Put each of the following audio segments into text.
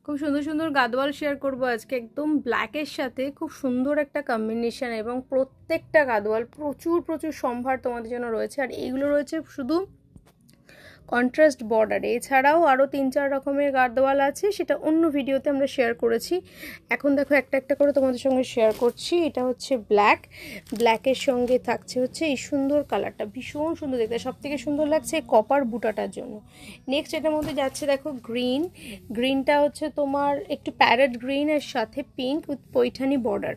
খুব সুন্দর সুন্দর গাদোয়াল শেয়ার করব আজকে, একদম ব্ল্যাকের সাথে খুব সুন্দর একটা কম্বিনেশন, এবং প্রত্যেকটা গাদোয়াল প্রচুর প্রচুর সম্ভার তোমাদের জন্য রয়েছে। আর এইগুলো রয়েছে শুধু কন্ট্রাস্ট বর্ডারে, এছাড়াও আরও 3-4 রকমের গাদোয়াল আছে, সেটা অন্য ভিডিওতে আমরা শেয়ার করেছি। এখন দেখো একটা একটা করে তোমাদের সঙ্গে শেয়ার করছি। এটা হচ্ছে ব্ল্যাকের সঙ্গে থাকছে হচ্ছে এই সুন্দর কালারটা, ভীষণ সুন্দর দেখতে, সব থেকে সুন্দর লাগছে এই কপার বুটাটার জন্য। নেক্সট এটার মধ্যে যাচ্ছে দেখো গ্রিনটা হচ্ছে তোমার একটু প্যারেট গ্রিন এর সাথে pink with Paithani border.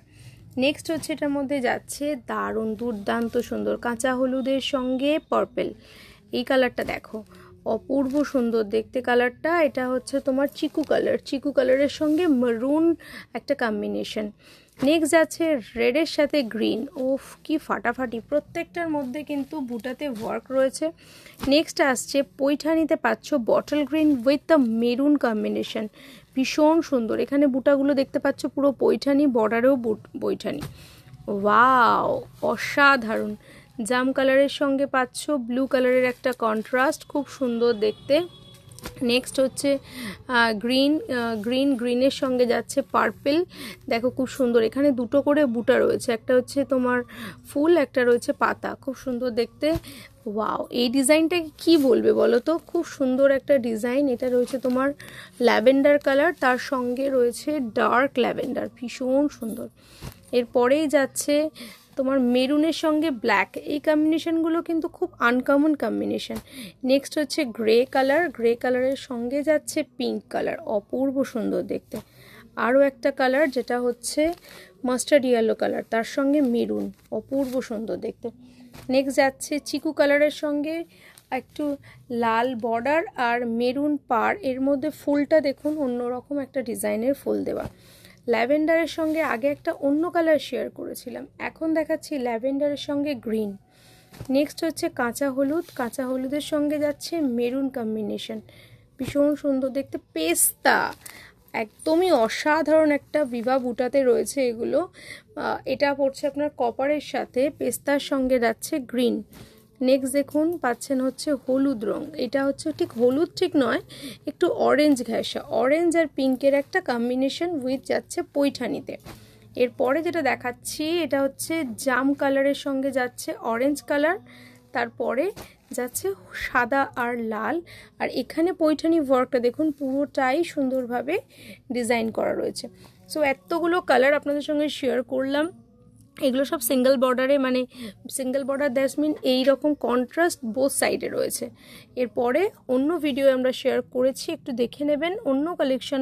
Next হচ্ছে এটার মধ্যে যাচ্ছে দারুণ দুর্দান্ত সুন্দর কাঁচা হলুদের সঙ্গে পার্পেল, এই কালারটা দেখো অপূর্ব সুন্দর দেখতে কালারটা। এটা হচ্ছে তোমার চিকু কালারের সঙ্গে মেরুন একটা কম্বিনেশন। নেক্সট যাচ্ছে রেডের সাথে গ্রিন, ওফ কি ফাটাফাটি, প্রত্যেকটার মধ্যে কিন্তু বুটাতে ওয়ার্ক রয়েছে। নেক্সট আসছে পৈঠানিতে পাচ্ছ bottle green with the maroon combination, ভীষণ সুন্দর। এখানে বুটাগুলো দেখতে পাচ্ছ পুরো পৈঠানি, বর্ডারেও পৈঠানি, ওয়াও অসাধারণ। জাম কালারের সঙ্গে পাচ্ছ ব্লু কালারের একটা কন্ট্রাস্ট, খুব সুন্দর দেখতে। নেক্সট হচ্ছে গ্রিনের সঙ্গে যাচ্ছে পার্পেল, দেখো খুব সুন্দর। এখানে দুটো করে বুটা রয়েছে, একটা হচ্ছে তোমার ফুল, একটা রয়েছে পাতা, খুব সুন্দর দেখতে। ওয়াও, এই ডিজাইনটাকে কি বলবে বলো তো, খুব সুন্দর একটা ডিজাইন। এটা রয়েছে তোমার ল্যাভেন্ডার কালার, তার সঙ্গে রয়েছে ডার্ক ল্যাভেন্ডার, ভীষণ সুন্দর। এরপরেই যাচ্ছে তোমার মেরুনের সঙ্গে ব্ল্যাক, এই কম্বিনেশনগুলো কিন্তু খুব আনকমন কম্বিনেশন। নেক্সট হচ্ছে গ্রে কালারের সঙ্গে যাচ্ছে পিঙ্ক কালার, অপূর্ব সুন্দর দেখতে। আরও একটা কালার যেটা হচ্ছে মাস্টার্ড ইয়েলো কালার, তার সঙ্গে মেরুন, অপূর্ব সুন্দর দেখতে। নেক্সট যাচ্ছে চিকু কালারের সঙ্গে একটু লাল বর্ডার আর মেরুন পার, এর মধ্যে ফুলটা দেখুন অন্যরকম একটা ডিজাইনের ফুল দেওয়া। ল্যাভেন্ডারের সঙ্গে আগে একটা অন্য কালার শেয়ার করেছিলাম, এখন দেখাচ্ছি ল্যাভেন্ডারের সঙ্গে গ্রিন। নেক্সট হচ্ছে কাঁচা হলুদের সঙ্গে যাচ্ছে মেরুন কম্বিনেশন, ভীষণ সুন্দর দেখতে। পেস্তা, একদমই অসাধারণ একটা বিভা বুটাতে রয়েছে এগুলো। এটা পড়ছে আপনার কপারের সাথে, পেস্তার সঙ্গে যাচ্ছে গ্রিন। নেক্সট দেখুন পাচ্ছেন হচ্ছে হলুদ রং, এটা হচ্ছে ঠিক হলুদ ঠিক নয়, একটু অরেঞ্জ ঘেঁষা, অরেঞ্জ আর পিঙ্কের একটা কম্বিনেশন উইথ যাচ্ছে পৈঠানিতে। এরপরে যেটা দেখাচ্ছি এটা হচ্ছে জাম কালারের সঙ্গে যাচ্ছে অরেঞ্জ কালার, তারপরে যাচ্ছে সাদা আর লাল। আর এখানে পৈঠানি ওয়ার্কটা দেখুন পুরোটাই সুন্দরভাবে ডিজাইন করা রয়েছে। সো এতগুলো কালার আপনাদের সঙ্গে শেয়ার করলাম, এগুলো সব সিঙ্গেল বর্ডারে, মানে সিঙ্গেল বর্ডার দ্যাটস মিন এইরকম কন্ট্রাস্ট বোথ সাইডে রয়েছে। এরপরে অন্য ভিডিও আমরা শেয়ার করেছি, একটু দেখে নেবেন অন্য কালেকশন।